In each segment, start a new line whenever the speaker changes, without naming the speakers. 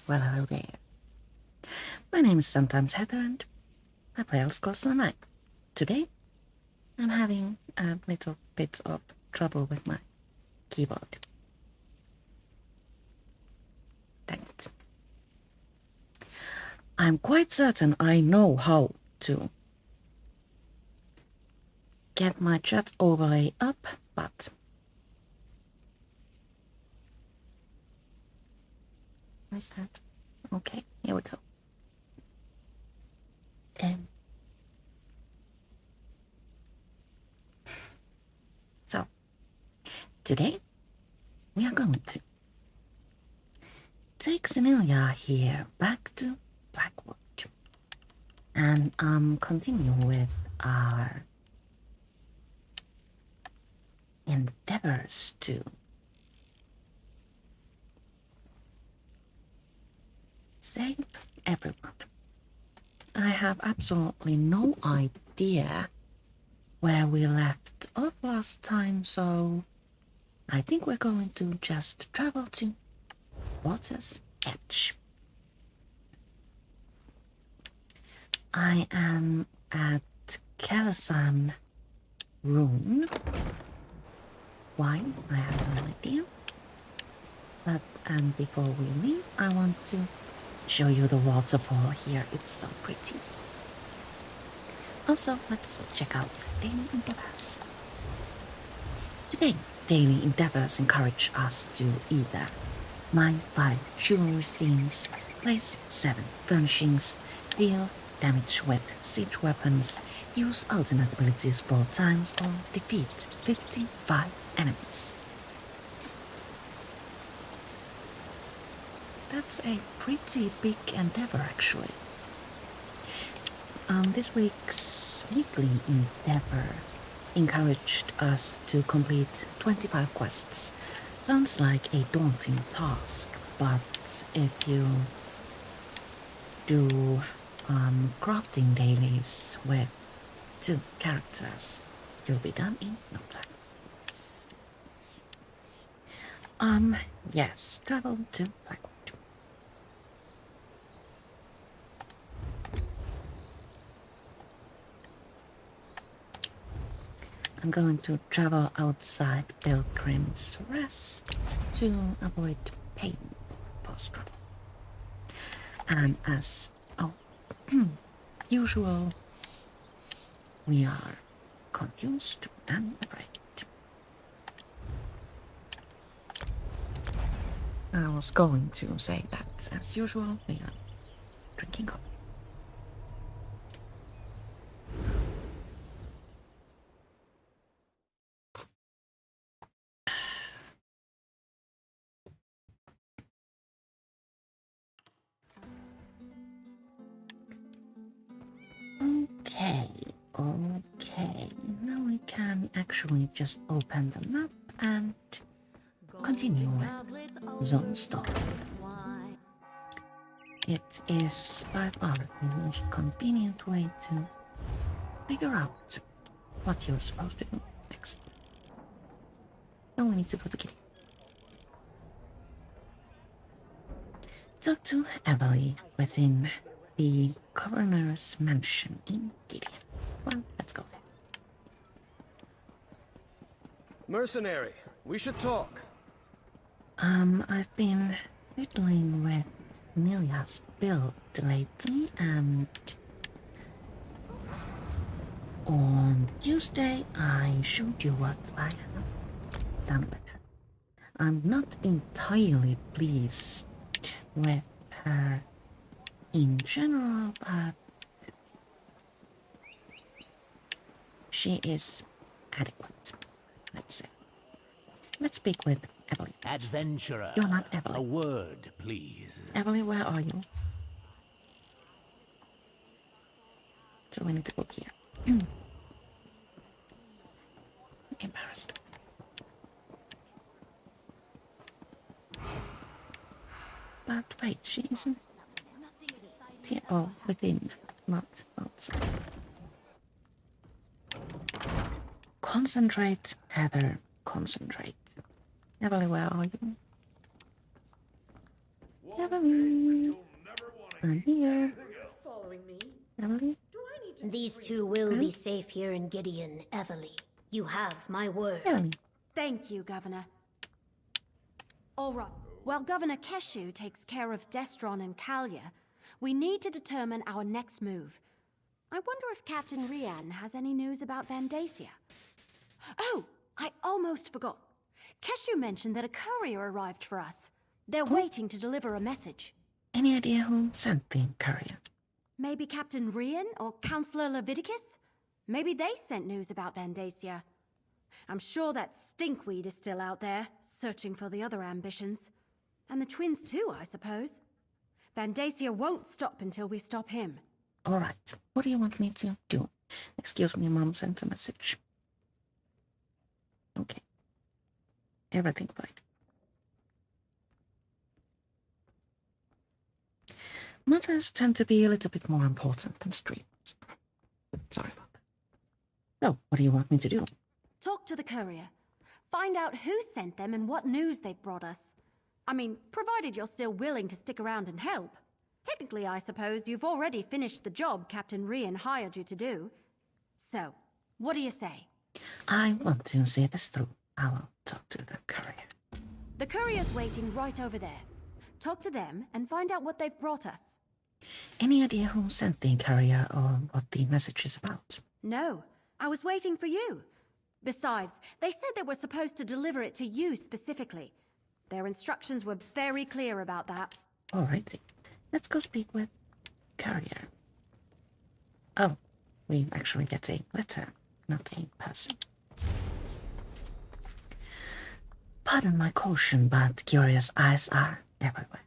Well, hello there. My name is sometimes Heather and I play Elder Scrolls Online. Today, I'm having a little bit of trouble with my keyboard. Dang it. I'm quite certain I know how to get my chat overlay up, but where's that? Okay, here we go. So, today we are going to take Senilia here back to Blackwood and continue with our endeavors to save everyone. I have absolutely no idea where we left off last time, so I think we're going to just travel to Water's Edge. I am at Kalasan Rune. Why? I have no idea. But before we leave, I want to show you the waterfall here. It's so pretty. Also, let's check out Daily Endeavors. Today, Daily Endeavors encourage us to either mine 5 jewelry scenes, place 7 furnishings, deal damage with siege weapons, use alternate abilities 4 times, or defeat 55 enemies. That's a pretty big endeavor, actually. This week's weekly endeavor encouraged us to complete 25 quests. Sounds like a daunting task, but if you do crafting dailies with 2 characters, you'll be done in no time. Yes, travel to Blackwood. I'm going to travel outside Pilgrim's Rest to avoid pain post-travel. And as usual, we are confused and afraid. I was going to say that, as usual, we are drinking coffee. Okay. Now we can actually just open the map and continue with Zone Storm. It is by far the most convenient way to figure out what you're supposed to do next. Now we need to go to Kitty. Talk to Eveli within the governor's mansion in Gideon. Well, let's go there.
Mercenary, we should talk.
I've been fiddling with Nilia's build lately, and on Tuesday I showed you what I have done with her. I'm not entirely pleased with her in general, but she is adequate, let's say. Let's speak with Eveli.
Adventurer.
You're not Eveli.
A word, please.
Eveli, where are you? So we need to go here. Embarrassed. But wait, she isn't here. Oh, within, not outside. Concentrate, Heather, concentrate. Eveli, where are you? Eveli. I'm here.
Following me?
Eveli.
Do I need to
These two will be safe here in Gideon, Eveli. You have my word.
Eveli.
Thank you, Governor. All right. While Governor Keshu takes care of Destron and Kalia, we need to determine our next move. I wonder if Captain Rian has any news about Vandacia. Oh, I almost forgot. Keshu mentioned that a courier arrived for us. They're waiting to deliver a message.
Any idea who sent the courier?
Maybe Captain Rian or Councillor Leviticus? Maybe they sent news about Vandacia. I'm sure that stinkweed is still out there, searching for the other ambitions. And the twins too, I suppose. Vandacia won't stop until we stop him.
All right. What do you want me to do? Excuse me, Mom sent a message. Okay. Everything fine. Mothers tend to be a little bit more important than streamers. Sorry about that. So, what do you want me to do?
Talk to the courier. Find out who sent them and what news they've brought us. I mean, provided you're still willing to stick around and help. Technically, I suppose you've already finished the job Captain Rian hired you to do. So, what do you say?
I want to see this through. I will talk to the courier.
The courier's waiting right over there. Talk to them and find out what they've brought us.
Any idea who sent the courier or what the message is about?
No, I was waiting for you. Besides, they said they were supposed to deliver it to you specifically. Their instructions were very clear about that.
Alrighty. Let's go speak with courier. Oh, we actually get a letter, not a person. Pardon my caution, but curious eyes are everywhere.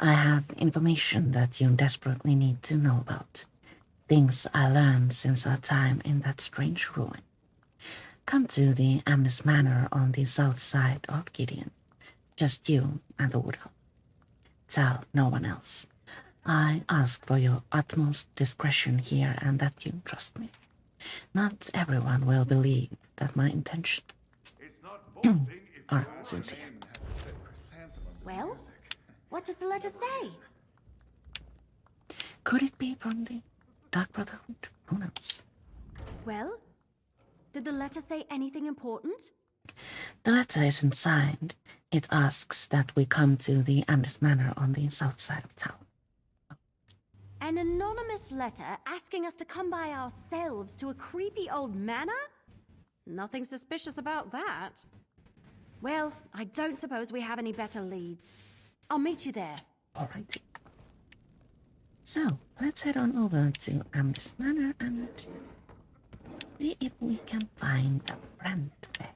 I have information that you desperately need to know about. Things I learned since our time in that strange ruin. Come to the Amnes Manor on the south side of Gideon. Just you and the Woodhull. Tell no one else. I ask for your utmost discretion here and that you trust me. Not everyone will believe that my intentions are sincere.
Well, what does the letter say?
Could it be from the Dark Brotherhood? Who knows?
Well, did the letter say anything important?
The letter isn't signed. It asks that we come to the Amnes Manor on the south side of town.
An anonymous letter asking us to come by ourselves to a creepy old manor? Nothing suspicious about that. Well, I don't suppose we have any better leads. I'll meet you there.
Alrighty. So, let's head on over to Amnes Manor and see if we can find a friend there.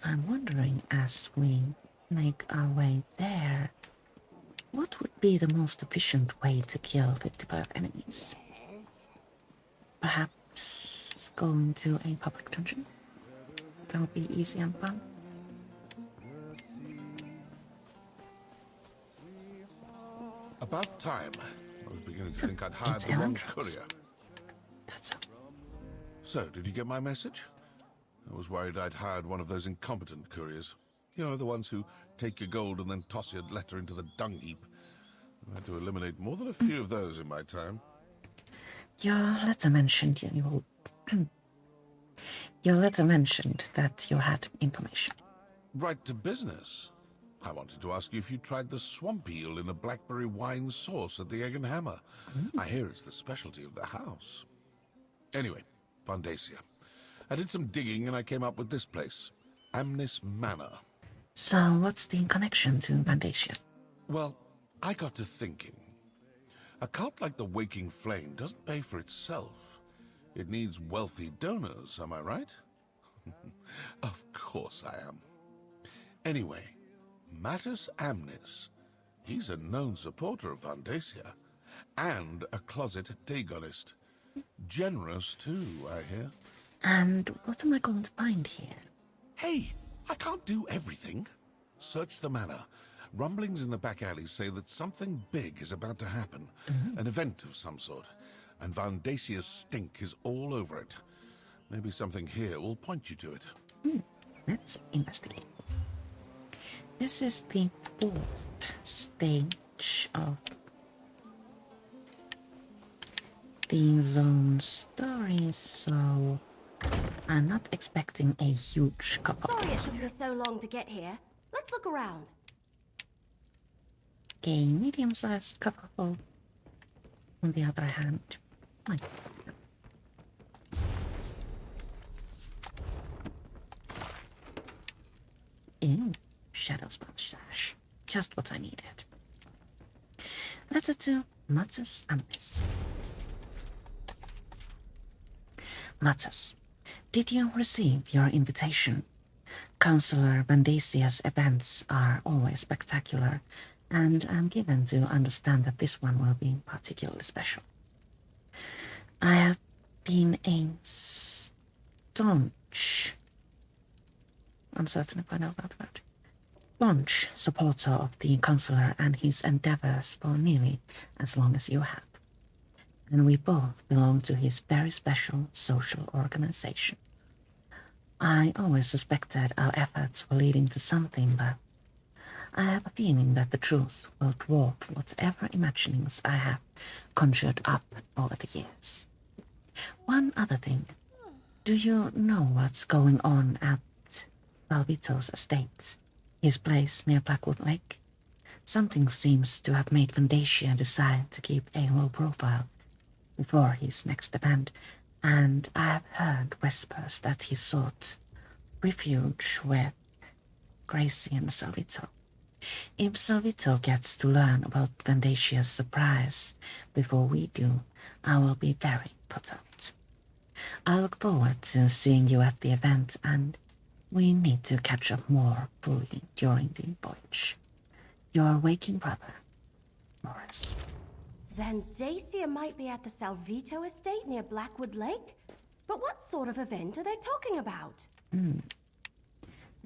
I'm wondering, as we make our way there, what would be the most efficient way to kill 55 enemies? Perhaps going to a public dungeon? That would be easy and fun.
About time. I was beginning to think I'd hired
It's
the wrong
Elendros.
courier.
That's all.
So, did you get my message? I was worried I'd hired one of those incompetent couriers. You know, the ones who take your gold and then toss your letter into the dung heap. I've had to eliminate more than a few of those in my time.
Your letter mentioned your letter mentioned that you had information.
Right to business. I wanted to ask you if you tried the swamp eel in a blackberry wine sauce at the Egg and Hammer. I hear it's the specialty of the house. Anyway, Vandacia. I did some digging and I came up with this place. Amnes Manor.
So, what's the connection to Vandacia?
Well, I got to thinking. A cult like the Waking Flame doesn't pay for itself. It needs wealthy donors, am I right? Of course I am. Anyway, Mattis Amnes. He's a known supporter of Vandacia. And a closet Dagonist. Generous too, I hear.
And what am I going to find here?
Hey, I can't do everything. Search the manor. Rumblings in the back alleys say that something big is about to happen. An event of some sort. And Vandacia's stink is all over it. Maybe something here will point you to it.
Let's investigate. This is the 4th stage of the zone story, so I'm not expecting a huge cover.
Sorry it took me so long to get here. Let's look around.
A medium-sized cover, on the other hand, might. Ew, shadow sponge sash. Just what I needed. Letter to Matas Amis. Matas, did you receive your invitation? Councillor Vandasia's events are always spectacular, and I'm given to understand that this one will be particularly special. I have been a staunch, uncertain if I know that word, staunch supporter of the councillor and his endeavours for nearly as long as you have. And we both belong to his very special social organisation. I always suspected our efforts were leading to something, but I have a feeling that the truth will dwarf whatever imaginings I have conjured up over the years. One other thing. Do you know what's going on at Valvito's estate, his place near Blackwood Lake? Something seems to have made Vandacia decide to keep a low profile before his next event, and I have heard whispers that he sought refuge with Gracie and Salvito. If Salvito gets to learn about Vandacia's surprise before we do, I will be very put out. I look forward to seeing you at the event, and we need to catch up more fully during the voyage. Your waking brother, Morris.
Vandacia might be at the Salvito estate near Blackwood Lake? But what sort of event are they talking about?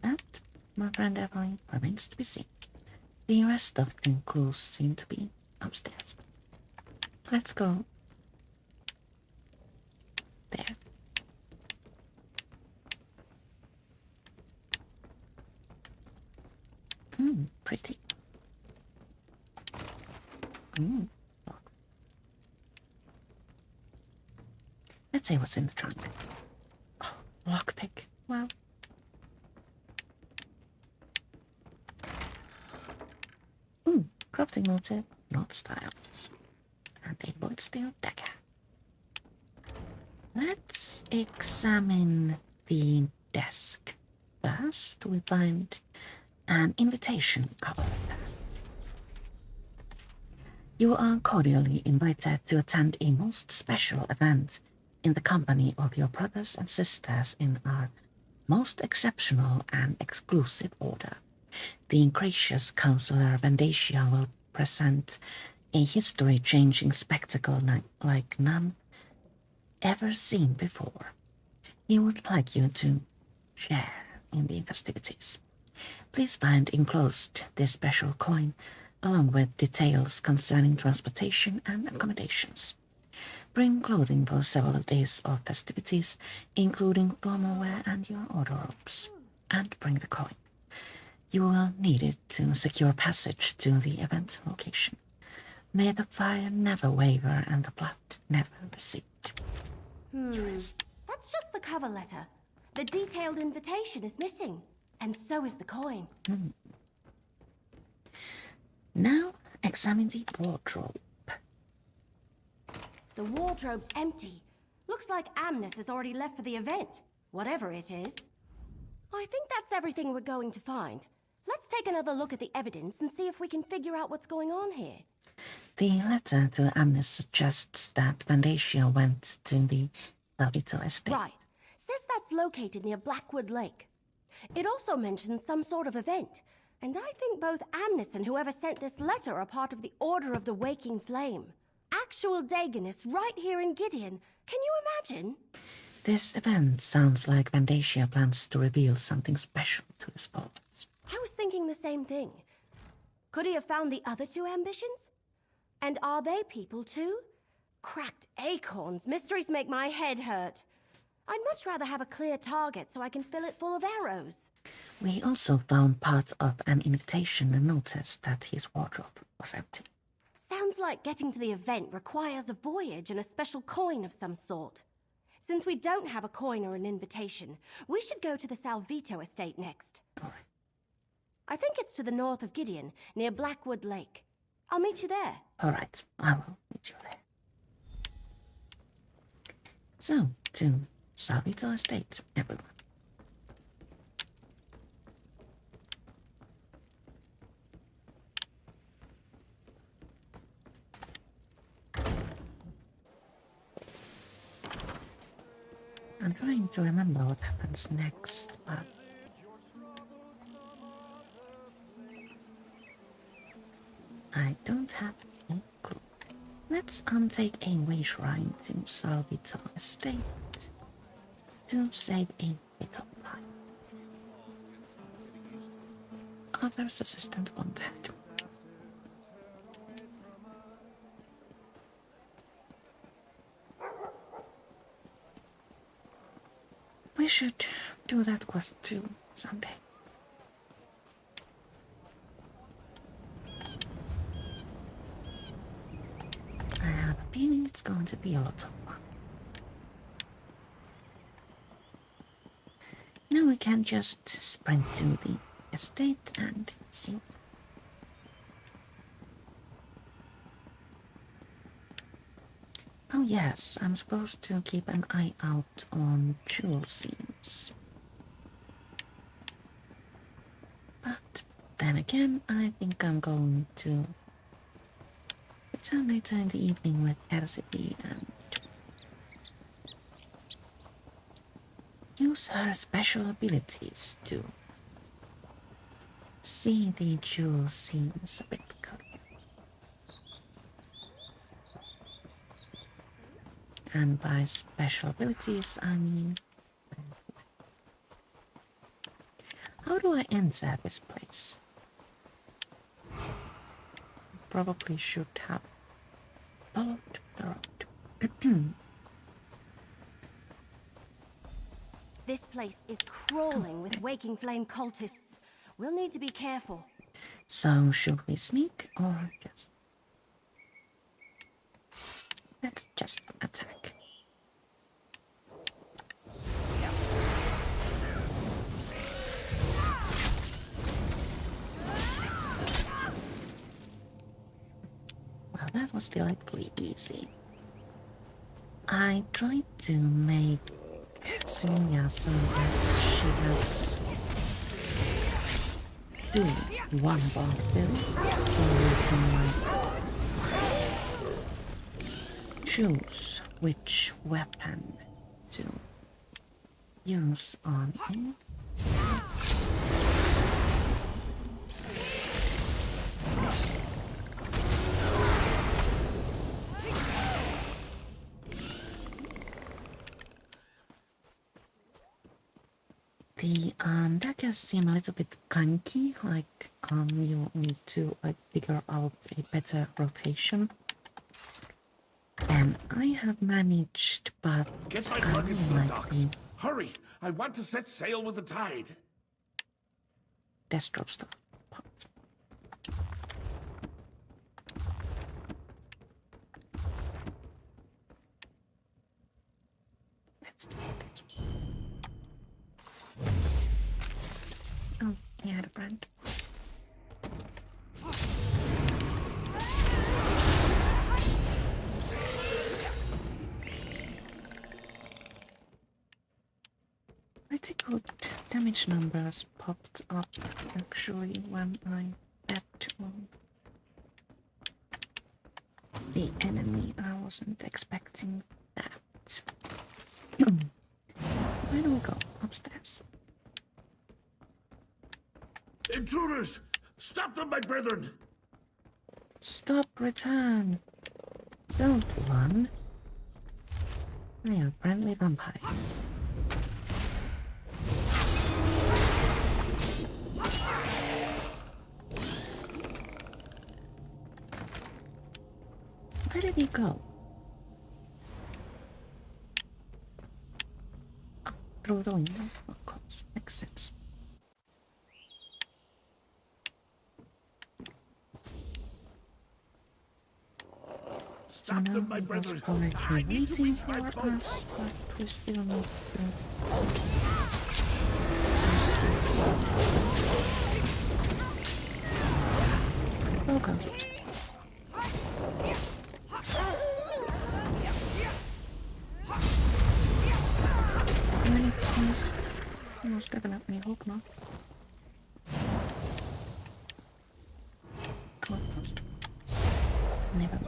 That, my friend Eveli, remains to be seen. The rest of the clues seem to be upstairs. Let's go there. Pretty. Let's see what's in the trunk. Oh, lockpick. Wow. Crafting motive, not style. And a void steel dagger. Let's examine the desk. First, we find an invitation cover letter. You are cordially invited to attend a most special event in the company of your brothers and sisters in our most exceptional and exclusive order. The gracious Councillor Vandacia will present a history-changing spectacle like none ever seen before. He would like you to share in the festivities. Please find enclosed this special coin, along with details concerning transportation and accommodations. Bring clothing for several days of festivities, including formal wear and your wardrobes, and bring the coin. You will need it to secure passage to the event location. May the fire never waver and the blood never recede.
That's just the cover letter. The detailed invitation is missing, and so is the coin.
Now, examine the wardrobe.
The wardrobe's empty. Looks like Amnes has already left for the event, whatever it is. I think that's everything we're going to find. Let's take another look at the evidence and see if we can figure out what's going on here.
The letter to Amnes suggests that Vandacia went to the Salvito estate.
Right. Says that's located near Blackwood Lake. It also mentions some sort of event, and I think both Amnes and whoever sent this letter are part of the Order of the Waking Flame. Actual Dagonists right here in Gideon. Can you imagine?
This event sounds like Vandacia plans to reveal something special to his followers.
I was thinking the same thing. Could he have found the other two ambitions? And are they people too? Cracked acorns. Mysteries make my head hurt. I'd much rather have a clear target so I can fill it full of arrows.
We also found part of an invitation and noticed that his wardrobe was empty.
Sounds like getting to the event requires a voyage and a special coin of some sort. Since we don't have a coin or an invitation, we should go to the Salvito estate next.
All right.
I think it's to the north of Gideon, near Blackwood Lake. I'll meet you there.
All right, I will meet you there. So, to Salvito estate, everyone. I'm trying to remember what happens next, but I don't have a clue. Let's take a way shrine to Salvito estate to save a bit of time. Others assistant won't have to. We should do that quest too someday. I have a feeling it's going to be a lot of fun. Now we can just sprint to the estate and see. Oh yes, I'm supposed to keep an eye out on jewel scenes. But then again, I think I'm going to return later in the evening with Eveli and use her special abilities to see the jewel scenes a bit clearer. And by special abilities, I mean... How do I enter this place? Probably should have followed the road.
This place is crawling with Waking Flame cultists. We'll need to be careful.
So, should we sneak or just... Let's just attack. Well, that was delightfully easy. I tried to make Sinya so that she has two one-bar builds, so we can choose which weapon to use on him. The daggers seem a little bit clunky, like you need to figure out a better rotation. And I have managed, but
Get my
I
luggage
don't
from the
like
docks.
the
Hurry! I want to set sail with the tide.
Destro stuff part. Let's do it. Oh, he had a brand. Pretty good damage numbers popped up actually when I bet on the enemy. I wasn't expecting that. Where do we go? Upstairs.
Intruders! Stop them, my brethren!
Stop, return! Don't run. I am a friendly vampire. Where did he go? through the window, of course. Makes sense. So
Stop
now
them, my
he was
brethren.
probably
I need to
waiting
reach my
for
boat.
us, but we still need to... Welcome. Do I need to sneeze? Most definitely hope not. Come on, first. Never mind.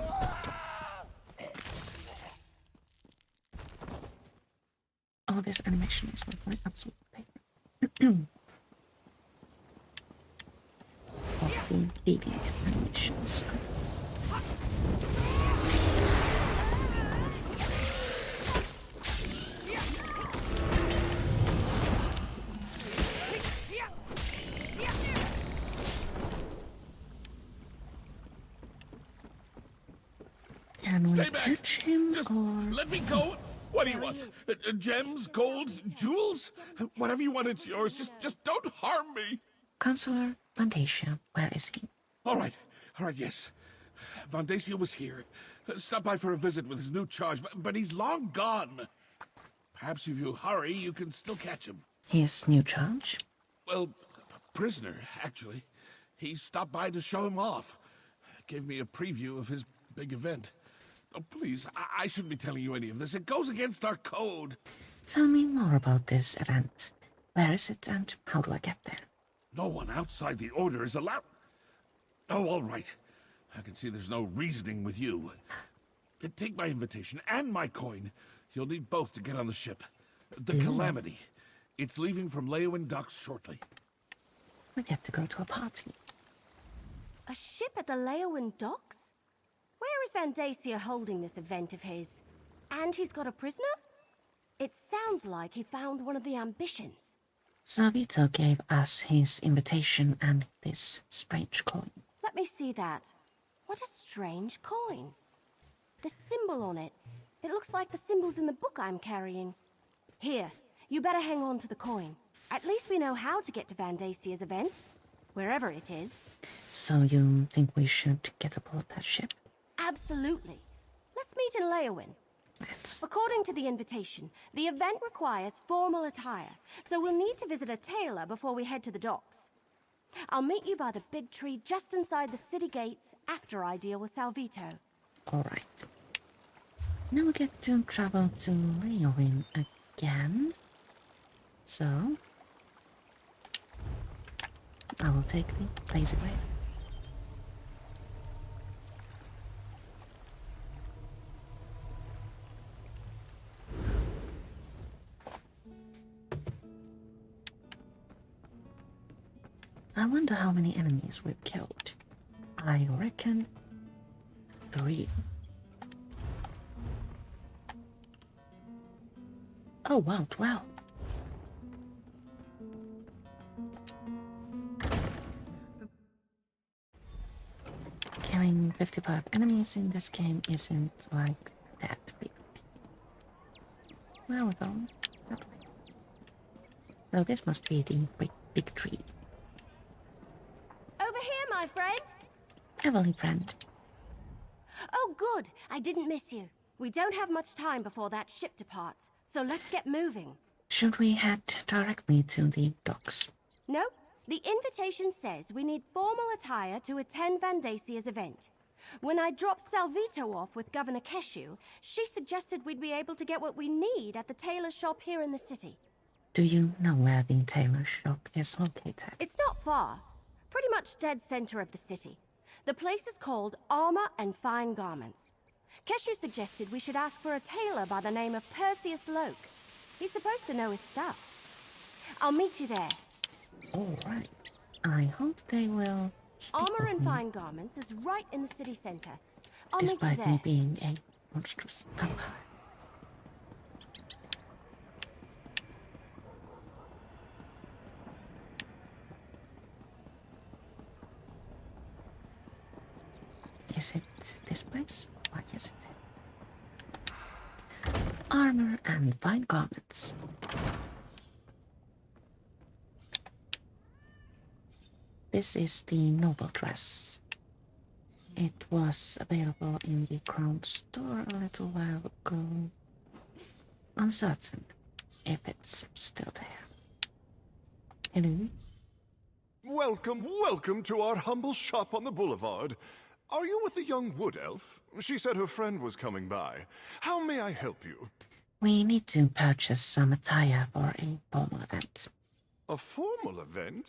Oh, this animation is not my absolute favorite. Of the baby animations. Can we
Stay back.
catch him
Just
or...
let me go. What do you want? Gems, gold, jewels? Whatever you want, it's yours. Just don't harm me.
Counselor Vandacia, where is he?
All right, yes. Vandacia was here. Stopped by for a visit with his new charge, but he's long gone. Perhaps if you hurry, you can still catch him.
His new charge?
Well, prisoner, actually. He stopped by to show him off. Gave me a preview of his big event. Oh, please, I shouldn't be telling you any of this. It goes against our code.
Tell me more about this event. Where is it and how do I get there?
No one outside the Order is allowed... Oh, all right. I can see there's no reasoning with you. Take my invitation and my coin. You'll need both to get on the ship. The Calamity. It's leaving from Leowin docks shortly.
I get to go to a party.
A ship at the Leowin docks? Where is Vandacia holding this event of his? And he's got a prisoner? It sounds like he found one of the ambitions.
Savito gave us his invitation and this strange coin.
Let me see that. What a strange coin. The symbol on it. It looks like the symbols in the book I'm carrying. Here, you better hang on to the coin. At least we know how to get to Vandacia's event, wherever it is.
So you think we should get aboard that ship?
Absolutely. Let's meet in Leowin.
Let's.
According to the invitation, the event requires formal attire, so we'll need to visit a tailor before we head to the docks. I'll meet you by the big tree just inside the city gates after I deal with Salvito.
Alright. Now we get to travel to Leowin again. So... I will take the lazy way. I wonder how many enemies we've killed. I reckon 3. Oh wow, 12. Killing 55 enemies in this game isn't like that big. Where are we going? That way. Well, this must be the big tree.
Over here, my friend!
Eveli, friend.
Oh, good. I didn't miss you. We don't have much time before that ship departs, so let's get moving.
Should we head directly to the docks?
No, the invitation says we need formal attire to attend Vandacia's event. When I dropped Salvito off with Governor Keshu, she suggested we'd be able to get what we need at the tailor shop here in the city.
Do you know where the tailor shop is located?
It's not far. Pretty much dead center of the city. The place is called Armor and Fine Garments. Keshu suggested we should ask for a tailor by the name of Perseus Loke. He's supposed to know his stuff. I'll meet you there.
Alright. I hope they will speak
Armor
with
and
me,
Fine Garments is right in the city center. I'll meet you
despite
there.
me being a monstrous vampire. Is it this place? Or is it? Armor and Fine Garments. This is the noble dress. It was available in the Crown store a little while ago. Uncertain if it's still there. Hello?
Welcome to our humble shop on the boulevard. Are you with the young wood elf? She said her friend was coming by. How may I help you?
We need to purchase some attire for a formal event.
A formal event?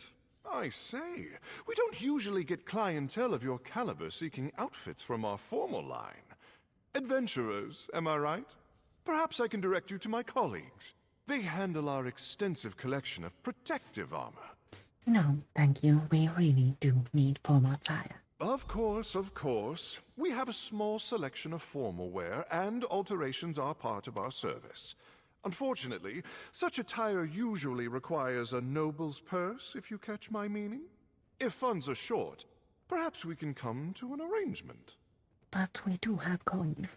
I say, we don't usually get clientele of your caliber seeking outfits from our formal line. Adventurers, am I right? Perhaps I can direct you to my colleagues. They handle our extensive collection of protective armor.
No, thank you. We really do need formal attire.
Of course. We have a small selection of formal wear, and alterations are part of our service. Unfortunately, such attire usually requires a noble's purse, if you catch my meaning. If funds are short, perhaps we can come to an arrangement.
But we do have coin.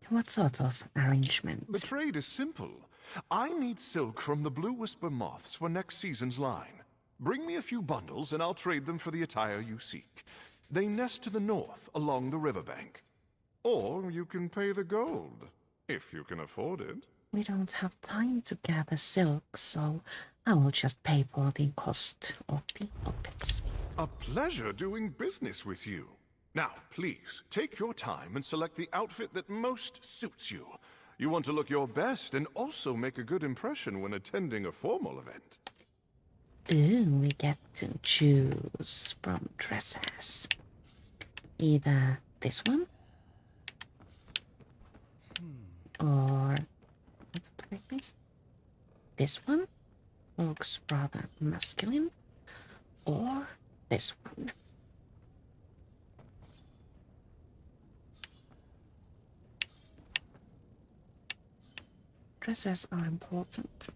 What sort of arrangement?
The trade is simple. I need silk from the Blue Whisper moths for next season's line. Bring me a few bundles and I'll trade them for the attire you seek. They nest to the north along the riverbank. Or you can pay the gold, if you can afford it.
We don't have time to gather silk, so I will just pay for the cost of the outfits.
A pleasure doing business with you. Now, please, take your time and select the outfit that most suits you. You want to look your best and also make a good impression when attending a formal event.
Ooh, we get to choose from dresses. Either this one, or what's the thickness? This one looks rather masculine, or this one. Dresses are important.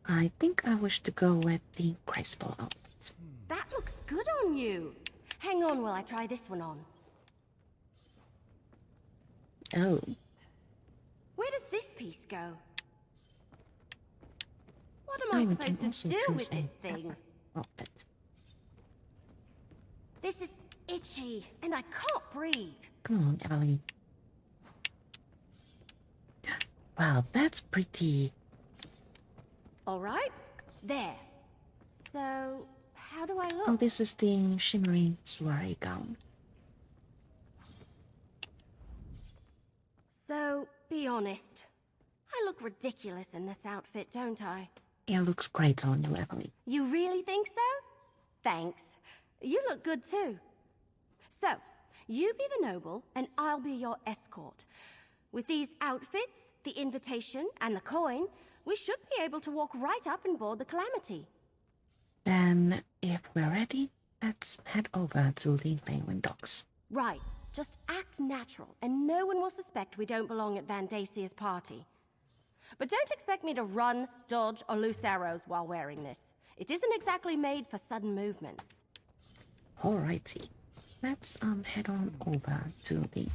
I think I wish to go with the graceful outfit.
That looks good on you. Hang on while I try this one on.
Oh,
Where does this piece go? What am I
we
supposed
can
to
also
do
choose
with
a
this thing?
pepper outfit.
This is itchy, and I can't breathe.
Come on, Eveli. Wow, that's pretty.
All right, there. So, how do I
Oh,
look?
this is the shimmery soiree gown.
So, be honest. I look ridiculous in this outfit, don't I?
It looks great on you, Eveli.
You really think so? Thanks. You look good too. So, you be the noble, and I'll be your escort. With these outfits, the invitation, and the coin, we should be able to walk right up and board the Calamity.
Then, if we're ready, let's head over to the Blackwood docks.
Right. Just act natural, and no one will suspect we don't belong at Van Dacia's party. But don't expect me to run, dodge, or loose arrows while wearing this. It isn't exactly made for sudden movements.
Alrighty, let's head on over to the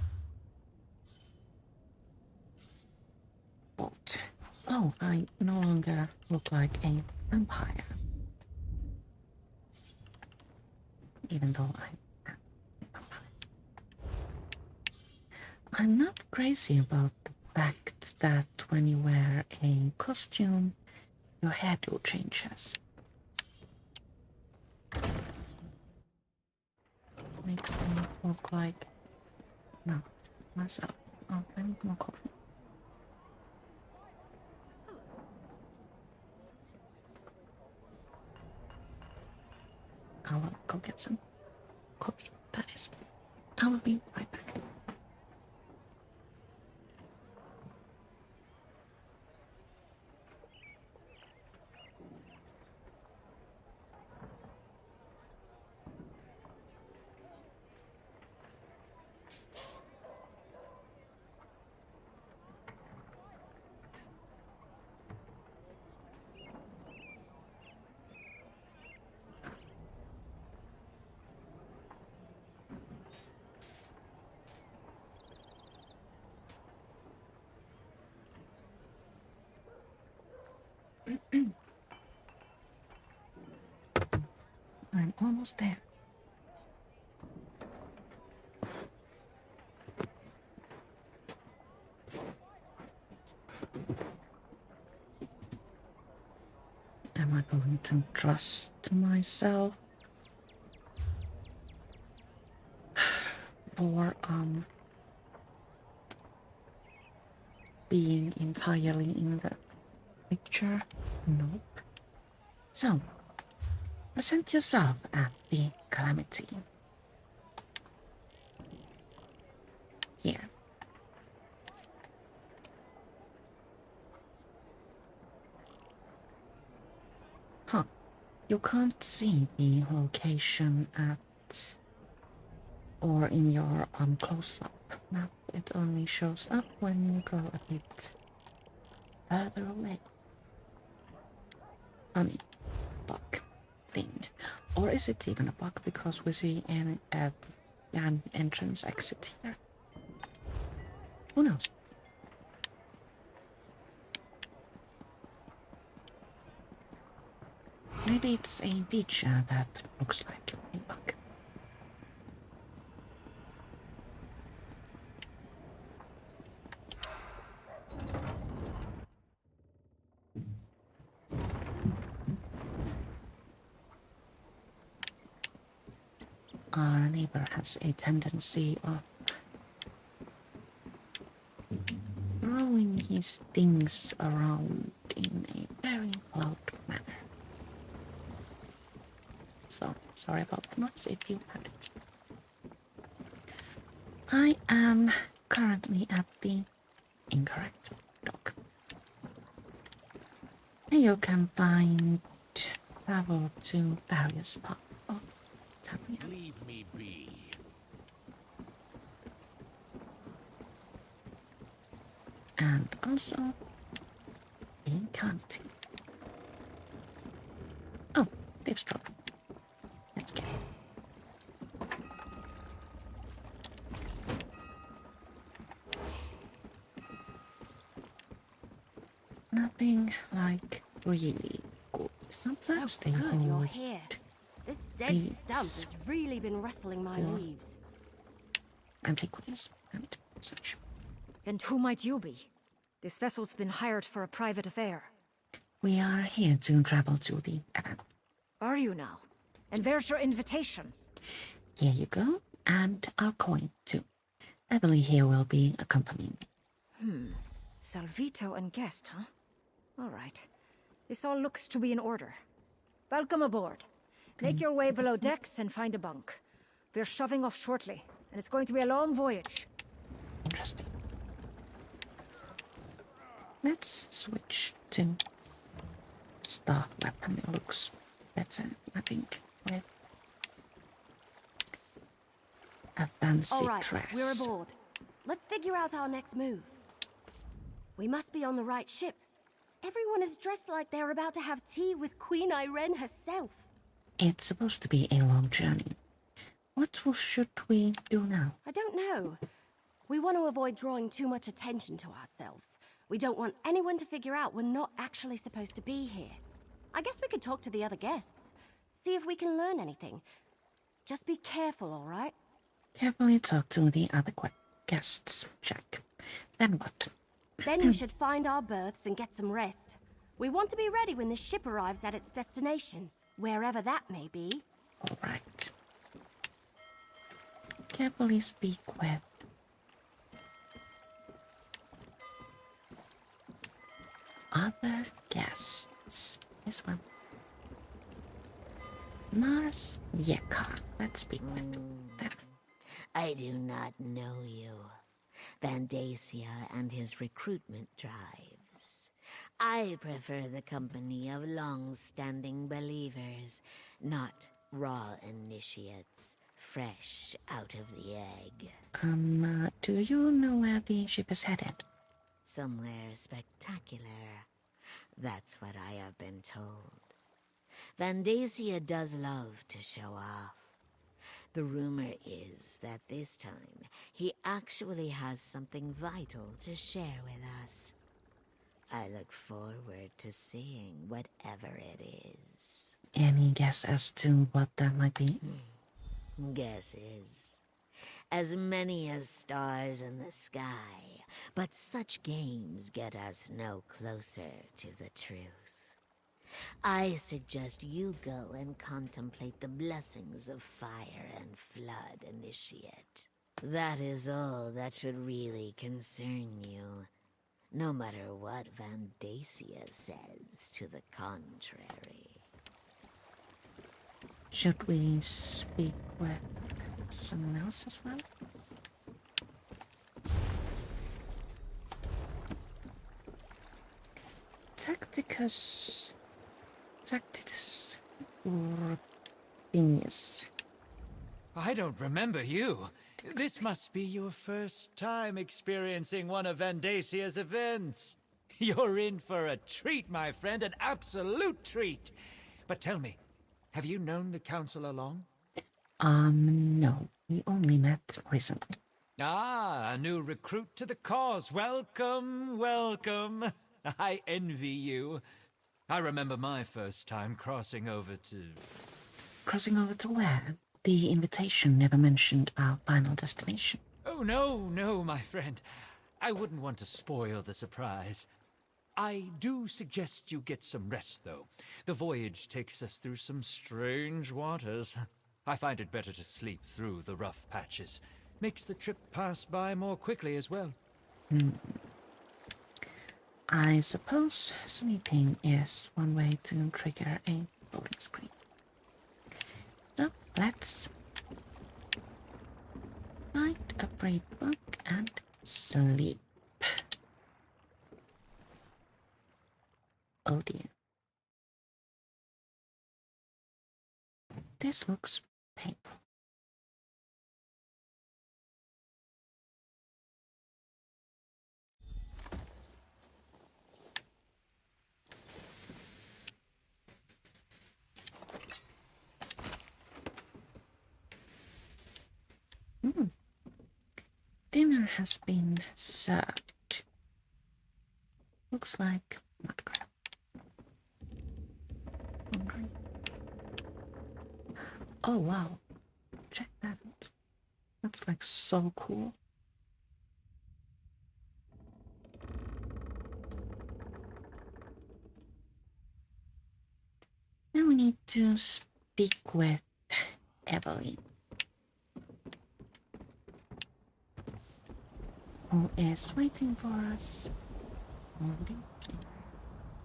boat. Oh, I no longer look like a vampire, even though I'm a vampire. I'm not crazy about the fact that when you wear a costume, your hairdo changes. Makes me look like not myself. Oh, I need more coffee. I'll go get some coffee. That is. I will be right back. I'm almost there. Am I going to trust myself? Or being entirely in the picture? Nope. So, present yourself at the Calamity. Here. Huh. You can't see the location at or in your close-up map. It only shows up when you go a bit further away. Funny bug thing. Or is it even a bug because we see an entrance exit here? Who knows? Maybe it's a feature that looks like a bug. Our neighbor has a tendency of throwing his things around in a very loud manner. So, sorry about the noise if you heard it. I am currently at the incorrect dock. You can find travel to various parts of town.
Leave me be.
And also in county. Oh, they've dropped. Let's get it. Nothing like really good. Sometimes they
Good, you're
hold
here. This dead stump has really been rustling my leaves.
antiquities and such.
And who might you be? This vessel's been hired for a private affair.
We are here to travel to the event.
Are you now? And where's your invitation?
Here you go, and our coin too. Eveli here will be accompanying.
Salvito and guest, huh? All right. This all looks to be in order. Welcome aboard. Make your way below decks and find a bunk. We're shoving off shortly, and it's going to be a long voyage.
Interesting. Let's switch to staff weapon. It looks better, I think, with a fancy
All right,
dress.
we're aboard. Let's figure out our next move. We must be on the right ship. Everyone is dressed like they're about to have tea with Queen Irene herself.
It's supposed to be a long journey. Should we do now?
I don't know. We want to avoid drawing too much attention to ourselves. We don't want anyone to figure out we're not actually supposed to be here. I guess we could talk to the other guests. See if we can learn anything. Just be careful, all right?
Carefully talk to the other guests, Jack. Then what?
Then we should find our berths and get some rest. We want to be ready when the ship arrives at its destination, wherever that may be.
All right. Carefully speak with other guests. This one. Mars Yeka. Let's speak with them.
I do not know you. Vandacia and his recruitment drives. I prefer the company of long-standing believers, not raw initiates, fresh out of the egg.
Do you know where the ship is headed?
Somewhere spectacular. That's what I have been told. Vandacia does love to show off. The rumor is that this time, he actually has something vital to share with us. I look forward to seeing whatever it is.
Any guess as to what that might be?
Guesses. As many as stars in the sky, but such games get us no closer to the truth. I suggest you go and contemplate the blessings of fire and flood, Initiate. That is all that should really concern you, no matter what Vandacia says to the contrary.
Should we speak with someone else as well? Tacticus Urbinius.
I don't remember you. This must be your first time experiencing one of Vandacia's events. You're in for a treat, my friend, an absolute treat. But tell me, have you known the Council long?
No. We only met recently.
Ah, a new recruit to the cause. Welcome, welcome. I envy you. I remember my first time crossing over to...
Crossing over to where? The invitation never mentioned our final destination.
Oh, no, my friend. I wouldn't want to spoil the surprise. I do suggest you get some rest, though. The voyage takes us through some strange waters. I find it better to sleep through the rough patches. Makes the trip pass by more quickly as well.
I suppose sleeping is one way to trigger a loading screen. So let's find a brief book and sleep. Oh dear. This looks painful. Dinner has been served. Looks like mud crab. Hungry. Oh wow. Check that out. That's like so cool. Now we need to speak with Eveli, who is waiting for us.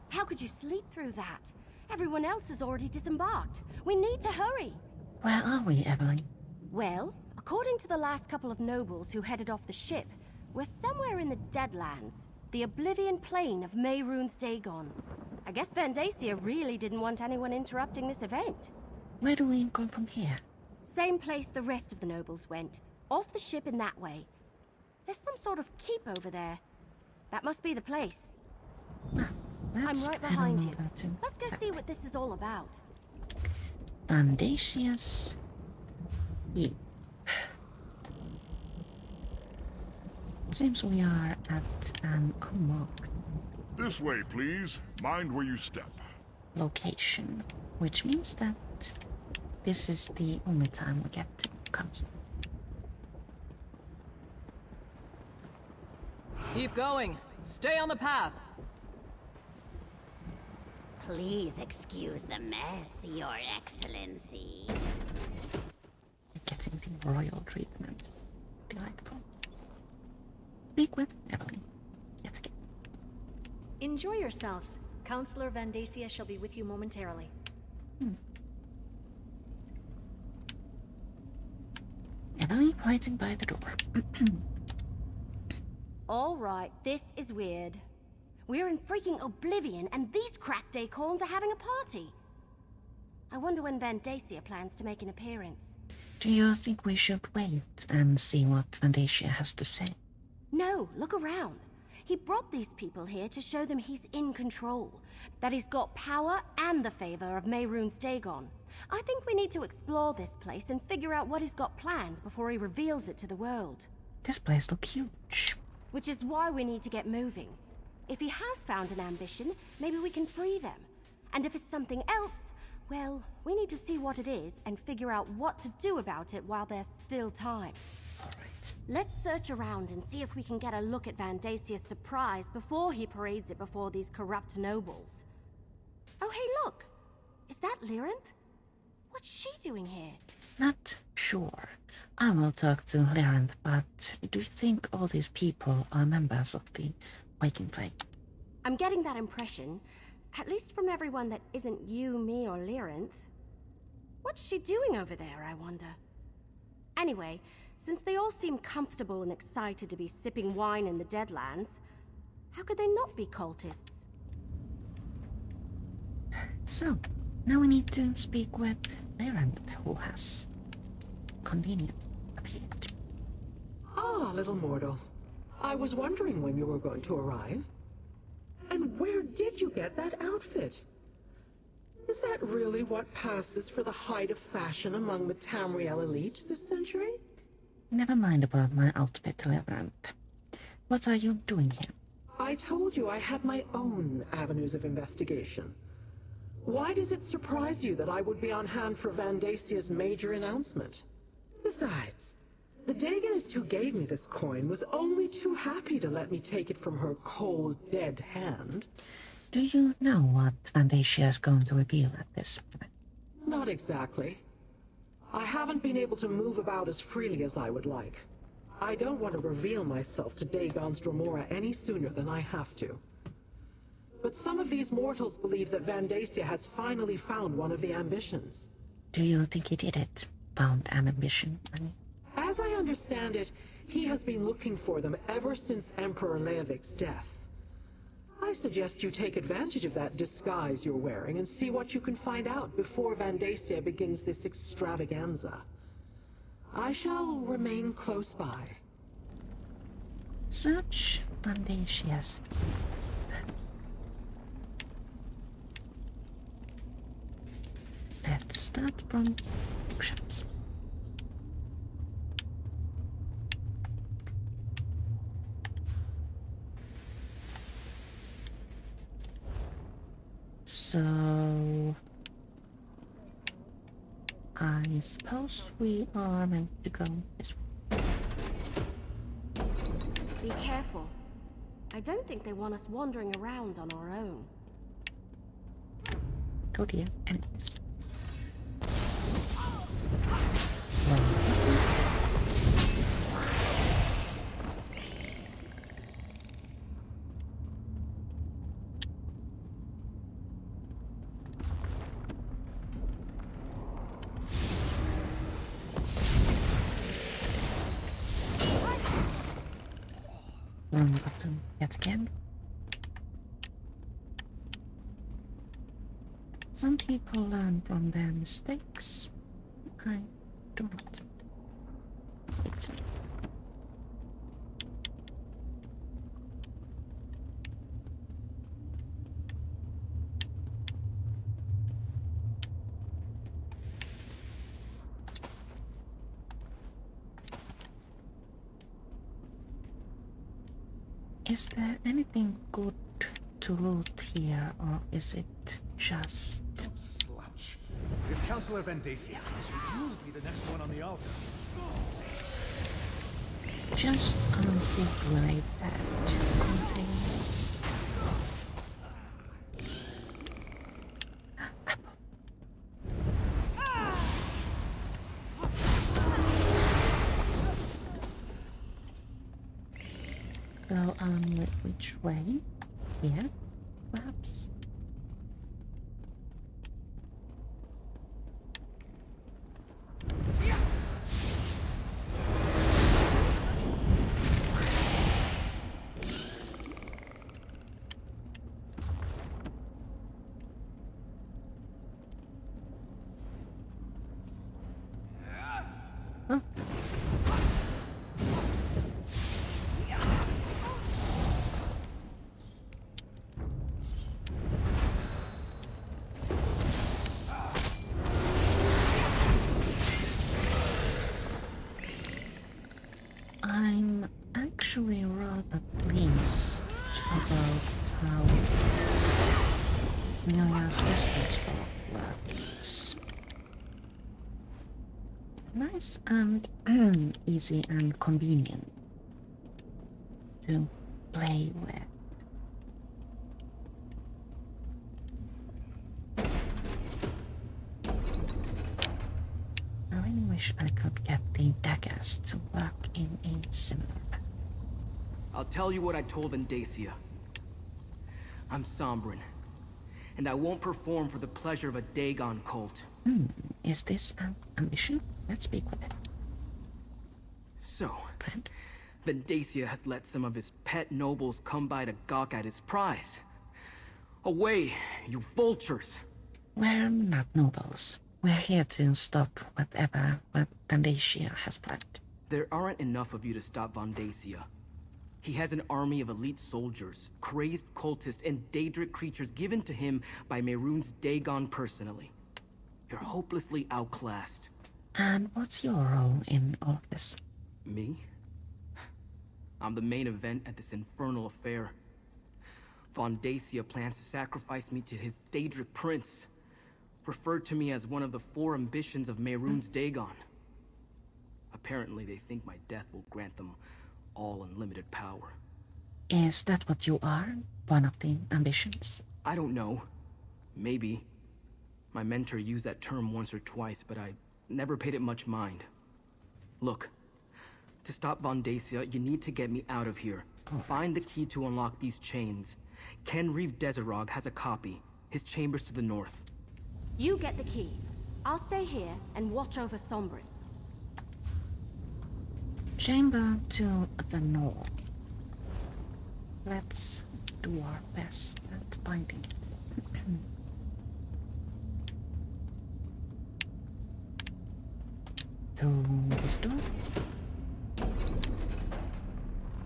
How could you sleep through that? Everyone else has already disembarked. We need to hurry.
Where are we, Eveli?
Well, according to the last couple of nobles who headed off the ship, we're somewhere in the Deadlands, the Oblivion Plain of Mehrunes Dagon. I guess Vandacia really didn't want anyone interrupting this event.
Where do we go from here?
Same place the rest of the nobles went. Off the ship in that way. There's some sort of keep over there. That must be the place. I'm right behind you. Let's go see what this is all about.
Vandacia's Keep. Seems we are at an unmarked
This way, please. Mind where you step.
location, which means that this is the only time we get to come here.
Keep going. Stay on the path.
Please excuse the mess, Your Excellency.
Getting the royal treatment. Delightful. Speak with Eveli. Yet again.
Enjoy yourselves. Counselor Vandacia shall be with you momentarily.
Eveli waiting by the door.
All right, this is weird. We're in freaking Oblivion, and these cracked acorns are having a party. I wonder when Vandacia plans to make an appearance.
Do you think we should wait and see what Vandacia has to say?
No, look around. He brought these people here to show them he's in control, that he's got power and the favor of Mehrunes Dagon. I think we need to explore this place and figure out what he's got planned before he reveals it to the world.
This place looks huge.
Which is why we need to get moving. If he has found an ambition, maybe we can free them. And if it's something else, Well, we need to see what it is and figure out what to do about it while there's still time.
Alright.
Let's search around and see if we can get a look at Vandasia's surprise before he parades it before these corrupt nobles. Oh, hey, look! Is that Lyranth? What's she doing here?
Not sure. I will talk to Lyranth, but do you think all these people are members of the Waking Flame?
I'm getting that impression, at least from everyone that isn't you, me, or Lyranth. What's she doing over there, I wonder? Anyway, since they all seem comfortable and excited to be sipping wine in the Deadlands, how could they not be cultists?
So, now we need to speak with Lyranth, who has convenient appeared.
Ah, little mortal. I was wondering when you were going to arrive. And where did you get that outfit? Is that really what passes for the height of fashion among the Tamriel elite this century?
Never mind about my outfit, Lyranth. What are you doing here?
I told you I had my own avenues of investigation. Why does it surprise you that I would be on hand for Vandasia's major announcement? Besides, the Dagonist who gave me this coin was only too happy to let me take it from her cold, dead hand.
Do you know what Vandasia is going to reveal at this moment?
Not exactly. I haven't been able to move about as freely as I would like. I don't want to reveal myself to Dagon's Dromora any sooner than I have to. But some of these mortals believe that Vandasia has finally found one of the ambitions.
Do you think he did it? Found an ambition, I mean?
As I understand it, he has been looking for them ever since Emperor Leovik's death. I suggest you take advantage of that disguise you're wearing and see what you can find out before Vandasia begins this extravaganza. I shall remain close by.
Such Vandasia's Let's start from options. So I suppose we are meant to go this way.
Be careful. I don't think they want us wandering around on our own.
Oh dear, enemies. Wrong button yet again. Some people learn from their mistakes. I do not. It's Is there anything good to loot here, or is it just...
Slouch. If Councillor Vandasia says you'll be the next one on the altar.
just unfigurate that contains... So, which way? Here, perhaps? Huh? I'm actually rather pleased about how Amelia's whispers were nice and easy and convenient to play with. I really wish I could get the daggers to work in a similar way.
I'll tell you what I told Vendacia. I'm Sombrin, and I won't perform for the pleasure of a Dagon cult.
Is this an ambition? Let's speak with it.
So, Vendacia has let some of his pet nobles come by to gawk at his prize. Away, you vultures!
We're not nobles. We're here to stop whatever Vendacia has planned.
There aren't enough of you to stop Vendacia. He has an army of elite soldiers, crazed cultists, and Daedric creatures given to him by Mehrunes Dagon personally. You're hopelessly outclassed.
And what's your role in all of this?
Me? I'm the main event at this infernal affair. Vendacia plans to sacrifice me to his Daedric prince, referred to me as one of the 4 ambitions of Mehrunes Dagon. Apparently they think my death will grant them all unlimited power.
Is that what you are? One of the ambitions?
I don't know. Maybe. My mentor used that term once or twice, but I never paid it much mind. Look, to stop Vendacia, you need to get me out of here. Find the key to unlock these chains. Ken Reeve Desirog has a copy. His chamber's to the north.
You get the key. I'll stay here and watch over Sombrin.
Chamber to the north. Let's do our best at finding it. Through this door.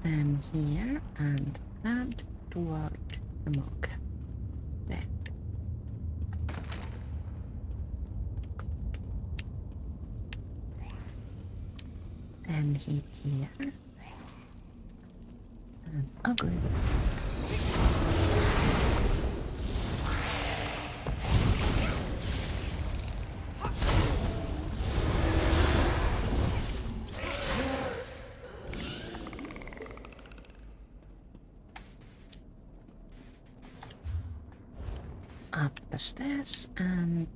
Then here and toward the monk. There. Then here. And ugly. Up the stairs, and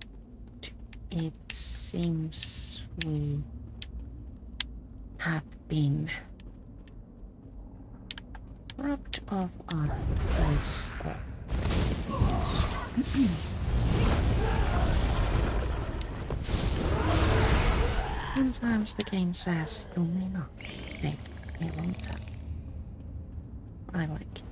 it seems we have been robbed of our place. Sometimes the game says you may not take a long time. I like it.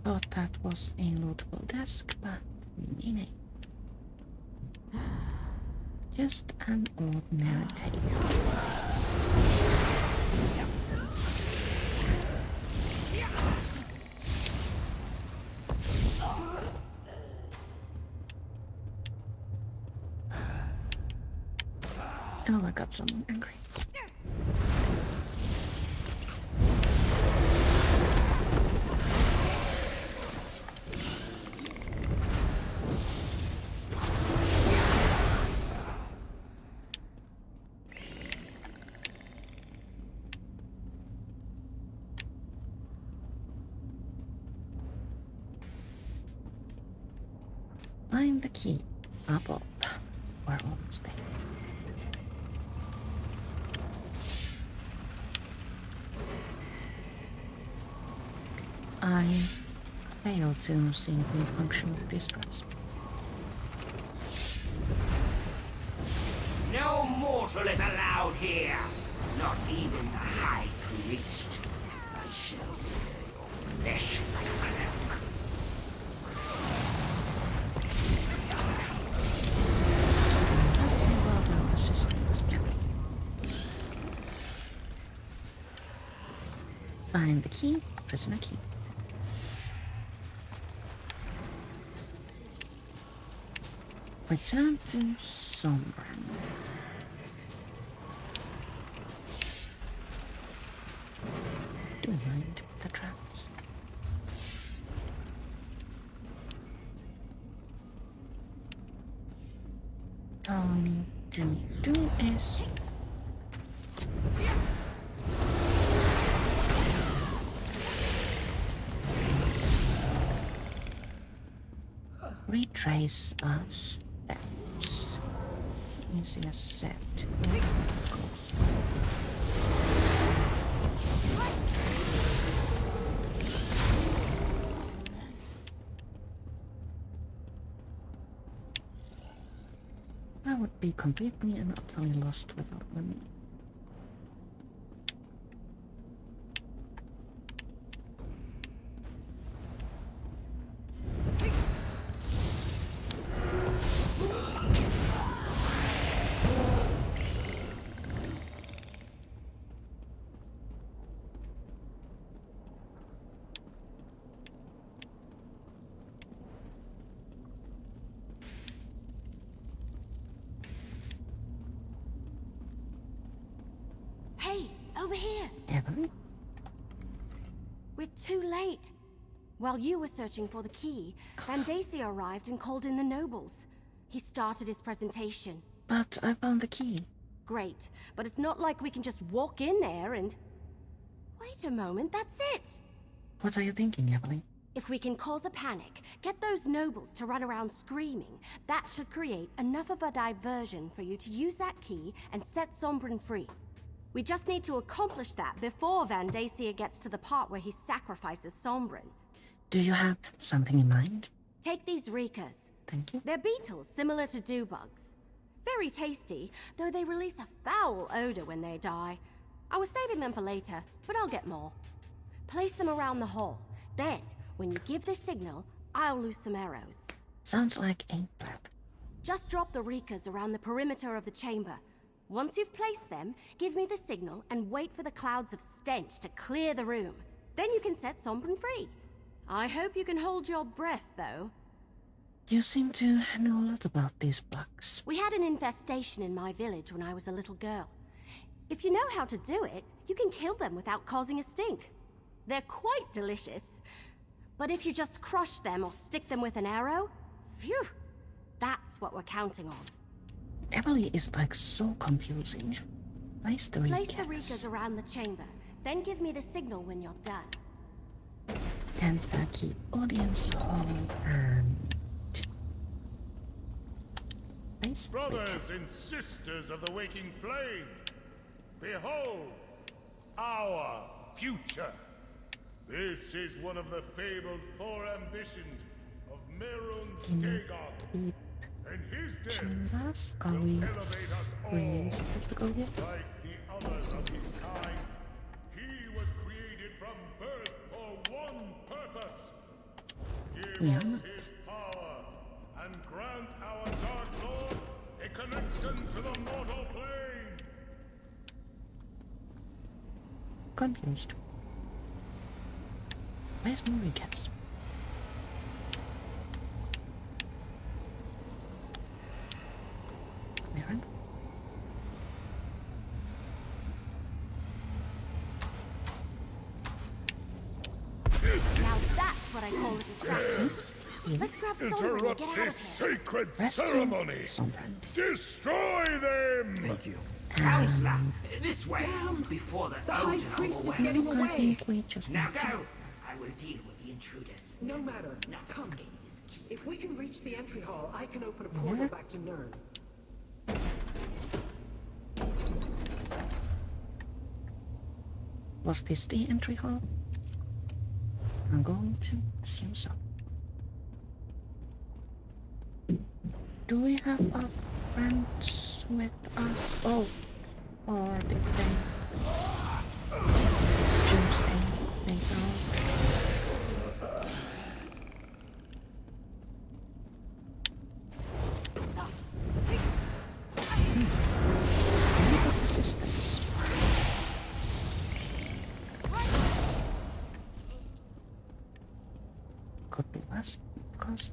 Thought that was a lootable desk, but nay. Just an ordinary table. Oh, I got someone angry. Find the key. Up. We're almost there. I fail to see the function of this dress.
No mortal is allowed here. Not even the High Priest. I shall wear your flesh like a cloak.
Let's involve our assistants, Captain. Find the key, prisoner key. Return to Sombrin. do mind the traps. All I need to do is retrace our steps. Easier said than of course. I would be completely and utterly lost without money.
Hey, over here!
Eveli?
We're too late. While you were searching for the key, Vandacia arrived and called in the nobles. He started his presentation.
But I found the key.
Great, but it's not like we can just walk in there and... Wait a moment, that's it!
What are you thinking, Eveli?
If we can cause a panic, get those nobles to run around screaming, that should create enough of a diversion for you to use that key and set Sombrin free. We just need to accomplish that before Vandacia gets to the part where he sacrifices Sombrin.
Do you have something in mind?
Take these Reekers.
Thank you.
They're beetles similar to dewbugs. Very tasty, though they release a foul odor when they die. I was saving them for later, but I'll get more. Place them around the hall. Then, when you give the signal, I'll loose some arrows.
Sounds like a plan.
Just drop the Reekers around the perimeter of the chamber. Once you've placed them, give me the signal and wait for the clouds of stench to clear the room. Then you can set Sombrin free. I hope you can hold your breath, though.
You seem to know a lot about these bugs.
We had an infestation in my village when I was a little girl. If you know how to do it, you can kill them without causing a stink. They're quite delicious. But if you just crush them or stick them with an arrow, phew, that's what we're counting on.
Eveli is like so confusing. Place the
Reekers around the chamber, then give me the signal when you're done.
And the key audience hall and... Place
Brothers and sisters of the waking flame, behold our future. This is one of the fabled four ambitions of Merun's Dagon. And his death
Are
will
we
elevate us all.
really supposed to go here?
Like the others of his kind, he was created from birth for one purpose. Give us his power and grant our Dark Lord a connection to the mortal plane.
Confused. Where's Marika's? Merrin?
Now that's what I call a distraction. Let's grab Sombrin and get out of here.
Sacred
Rescue
ceremony.
Sombrin.
Destroy them.
Thank you. Counselor, this way, before the
High
odor
Priest is
overwhelms.
getting
I
away.
think we just
Now
need to...
go. I will deal with the intruders.
No matter.
Not
Come.
escape this key.
If we can reach the entry hall, I can open a portal back to Nern.
Was this the entry hall? I'm going to assume so. Do we have our friends with us? Oh, or did they choose anything else? Delicate resistance. Could be worse, because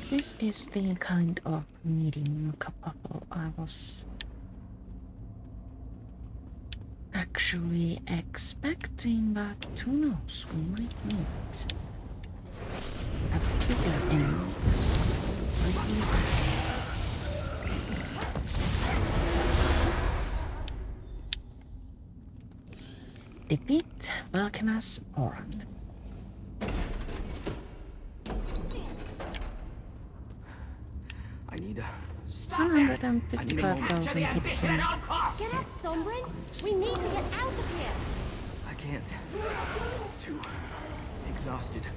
This is the kind of meeting couple I was actually expecting, but who knows, we might meet a bigger enemy. That's totally possible. Defeat Valkenas Oran.
I need a...
155,000 hit points.
Get up, Sombrin! We need to get out of here!
I can't. Too exhausted.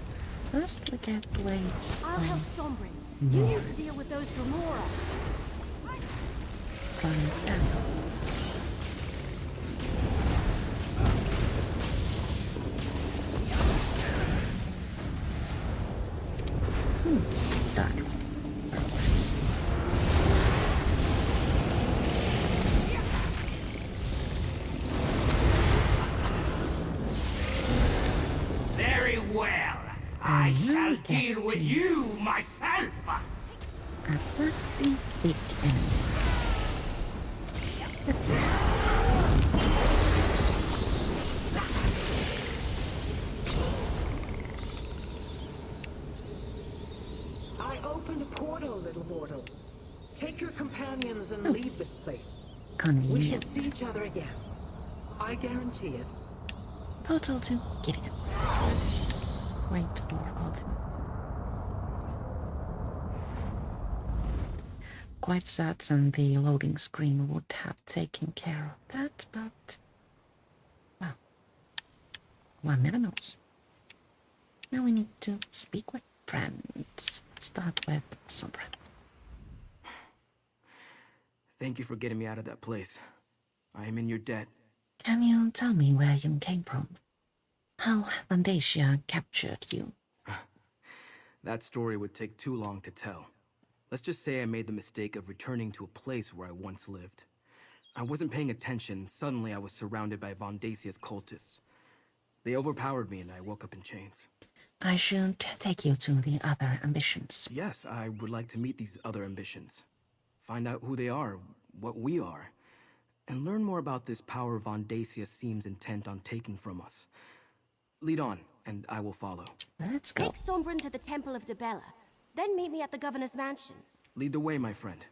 First we get waves.
I'll help Sombrin. You need to deal with those Dremora.
Done.
Very well. I shall deal with you myself.
Attack the big enemy. Let's use it.
I opened a portal, little mortal. Take your companions and leave this place.
Convenient.
We shall see each other again. I guarantee it.
Portal to Gideon. Let's wait for ultimate. Quite certain the loading screen would have taken care of that, but well, one never knows. Now we need to speak with friends. Let's start with Sombra.
Thank you for getting me out of that place. I am in your debt.
Can you tell me where you came from? How Vandacia captured you?
That story would take too long to tell. Let's just say I made the mistake of returning to a place where I once lived. I wasn't paying attention. Suddenly I was surrounded by Vandacia's cultists. They overpowered me and I woke up in chains.
I should take you to the other ambitions.
Yes, I would like to meet these other ambitions. Find out who they are, what we are, and learn more about this power Vandacia seems intent on taking from us. Lead on, and I will follow.
Let's go.
Take Sombrin to the Temple of Debella. Then meet me at the Governor's mansion.
Lead the way, my friend.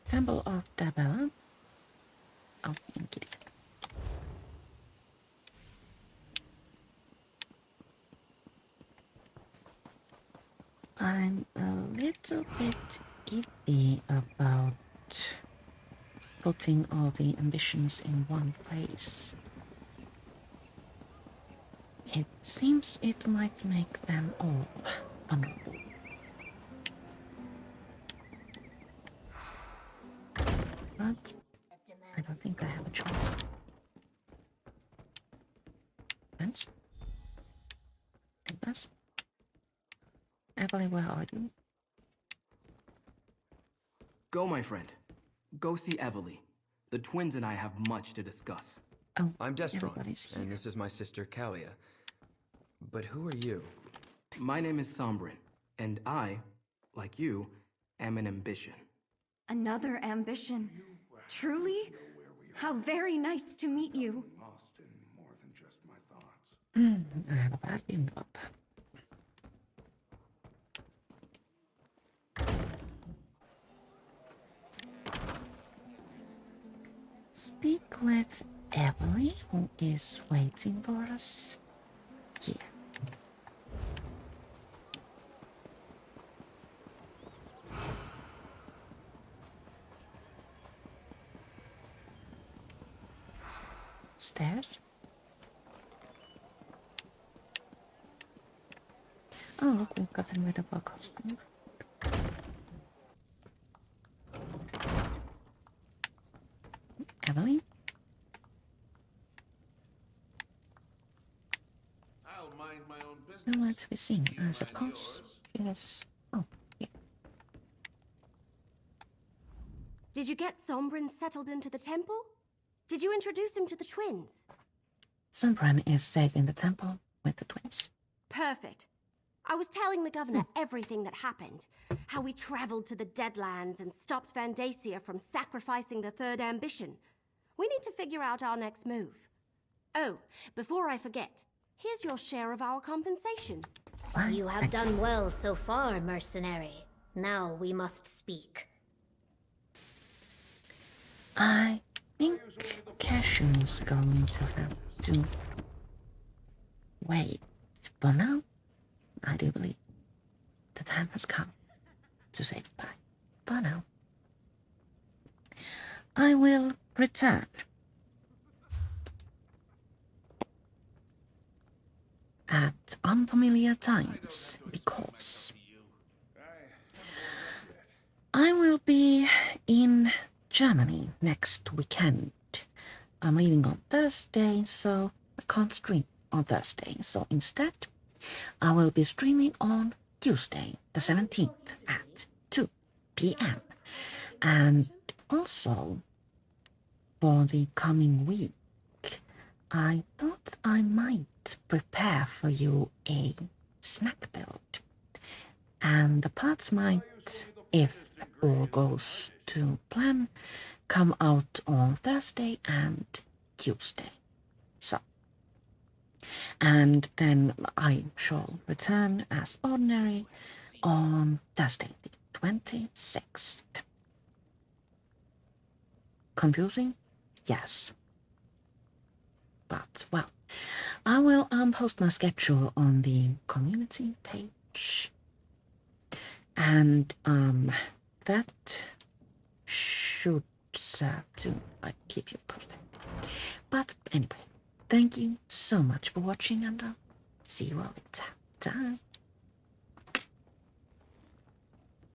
Temple of Debella. Oh, Gideon. I'm a little bit iffy about putting all the ambitions in one place. It seems it might make them all vulnerable. But I don't think I have a choice. Friends? Neighbors? Eveli, where are you?
Go, my friend. Go see Eveli. The twins and I have much to discuss.
Oh,
I'm Destron,
everybody's here.
and this is my sister Kalia. But who are you?
My name is Sombrin, and I, like you, am an ambition.
Another ambition? Truly? How very nice to meet you.
I have a bad feeling about that. Speak with Eveli, who is waiting for us here. Stairs? Oh, look, we've gotten rid of our costume. Eveli?
I'll mind my own business.
Nowhere to be seen, I suppose. Yes. Oh, yeah.
Did you get Sombrin settled into the temple? Did you introduce him to the twins?
Sombrin is safe in the temple with the twins.
Perfect. I was telling the governor everything that happened. How we traveled to the Deadlands and stopped Vandacia from sacrificing the third ambition. We need to figure out our next move. Oh, before I forget, here's your share of our compensation.
You have done well so far, mercenary. Now we must speak.
I think Cashew's going to have to wait. But now, I do believe the time has come to say goodbye. But now, I will return at unfamiliar times because I will be in Germany next weekend. I'm leaving on Thursday, so I can't stream on Thursday. So instead, I will be streaming on Tuesday, the 17th at 2 p.m. And also, for the coming week, I thought I might prepare for you a snack build. And the parts might, if all goes to plan, come out on Thursday and Tuesday. So, and then I shall return as ordinary on Thursday, the 26th. Confusing? Yes. But, well, I will post my schedule on the community page. And that should serve to keep you posted. But anyway, thank you so much for watching, and I'll see you all later.